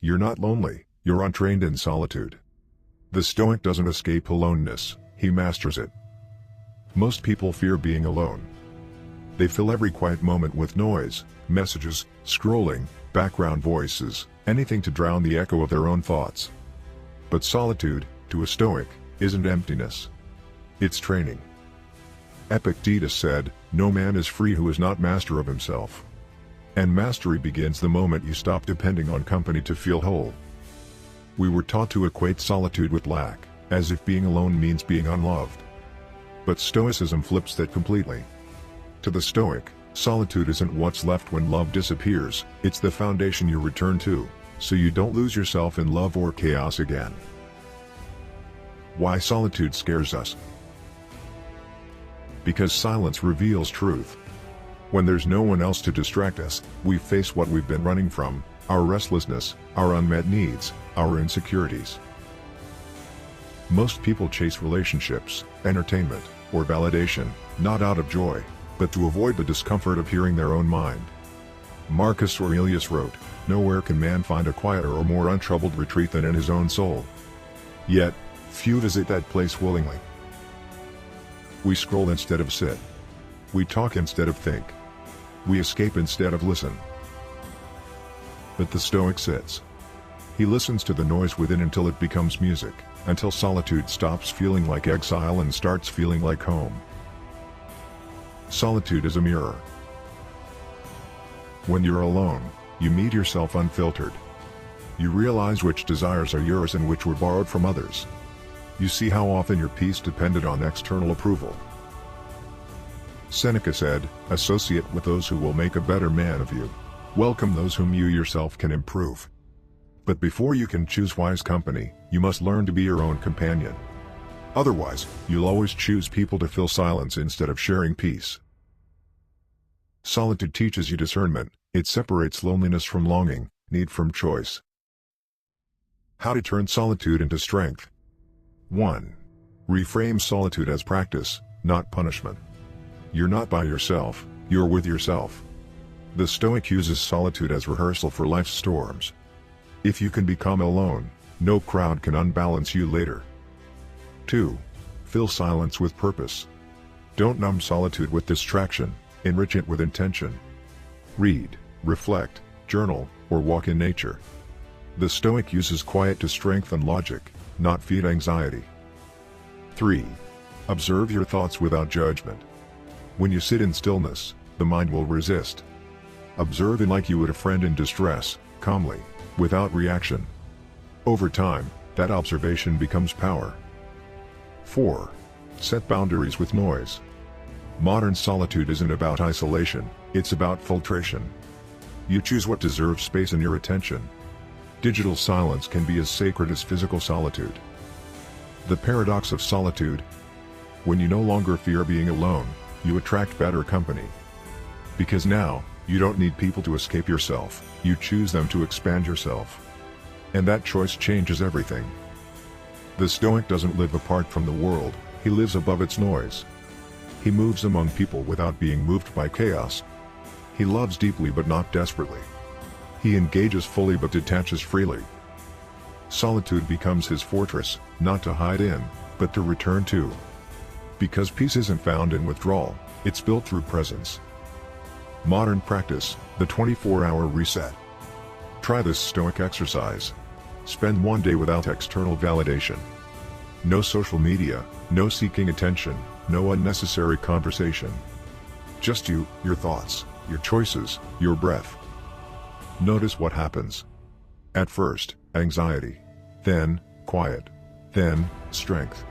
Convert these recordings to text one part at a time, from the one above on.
You're not lonely, you're untrained in solitude. The Stoic doesn't escape aloneness, he masters it. Most people fear being alone. They fill every quiet moment with noise, messages, scrolling, background voices, anything to drown the echo of their own thoughts. But solitude, to a Stoic, isn't emptiness. It's training. Epictetus said, "No man is free who is not master of himself." And mastery begins the moment you stop depending on company to feel whole. We were taught to equate solitude with lack, as if being alone means being unloved. But Stoicism flips that completely. To the Stoic, solitude isn't what's left when love disappears, it's the foundation you return to, so you don't lose yourself in love or chaos again. Why solitude scares us? Because silence reveals truth. When there's no one else to distract us, we face what we've been running from, our restlessness, our unmet needs, our insecurities. Most people chase relationships, entertainment, or validation, not out of joy, but to avoid the discomfort of hearing their own mind. Marcus Aurelius wrote, "Nowhere can man find a quieter or more untroubled retreat than in his own soul." Yet, few visit that place willingly. We scroll instead of sit. We talk instead of think. We escape instead of listen. But the Stoic sits. He listens to the noise within until it becomes music, until solitude stops feeling like exile and starts feeling like home. Solitude is a mirror. When you're alone, you meet yourself unfiltered. You realize which desires are yours and which were borrowed from others. You see how often your peace depended on external approval. Seneca said, "Associate with those who will make a better man of you. Welcome those whom you yourself can improve." But before you can choose wise company, you must learn to be your own companion. Otherwise, you'll always choose people to fill silence instead of sharing peace. Solitude teaches you discernment, it separates loneliness from longing, need from choice. How to turn solitude into strength. 1. Reframe solitude as practice, not punishment. You're not by yourself, you're with yourself. The Stoic uses solitude as rehearsal for life's storms. If you can become alone, no crowd can unbalance you later. 2. Fill silence with purpose. Don't numb solitude with distraction, enrich it with intention. Read, reflect, journal, or walk in nature. The Stoic uses quiet to strengthen logic, not feed anxiety. 3. Observe your thoughts without judgment. When you sit in stillness, the mind will resist. Observe it like you would a friend in distress, calmly, without reaction. Over time, that observation becomes power. 4. Set boundaries with noise. Modern solitude isn't about isolation, it's about filtration. You choose what deserves space in your attention. Digital silence can be as sacred as physical solitude. The paradox of solitude. When you no longer fear being alone, you attract better company. Because now, you don't need people to escape yourself, you choose them to expand yourself. And that choice changes everything. The Stoic doesn't live apart from the world, he lives above its noise. He moves among people without being moved by chaos. He loves deeply but not desperately. He engages fully but detaches freely. Solitude becomes his fortress, not to hide in, but to return to. Because peace isn't found in withdrawal, it's built through presence. Modern practice, the 24-hour reset. Try this Stoic exercise. Spend one day without external validation. No social media, no seeking attention, no unnecessary conversation. Just you, your thoughts, your choices, your breath. Notice what happens. At first, anxiety. Then, quiet. Then, strength.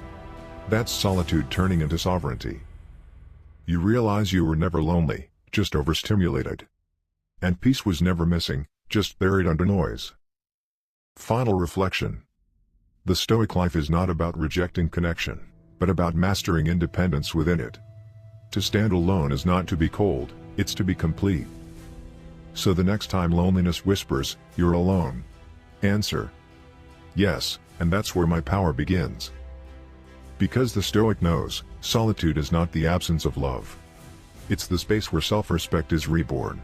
That's solitude turning into sovereignty. You realize you were never lonely, just overstimulated. And peace was never missing, just buried under noise. Final reflection. The Stoic life is not about rejecting connection, but about mastering independence within it. To stand alone is not to be cold, it's to be complete. So the next time loneliness whispers, "You're alone," answer, "Yes, and that's where my power begins." Because the Stoic knows, solitude is not the absence of love. It's the space where self-respect is reborn.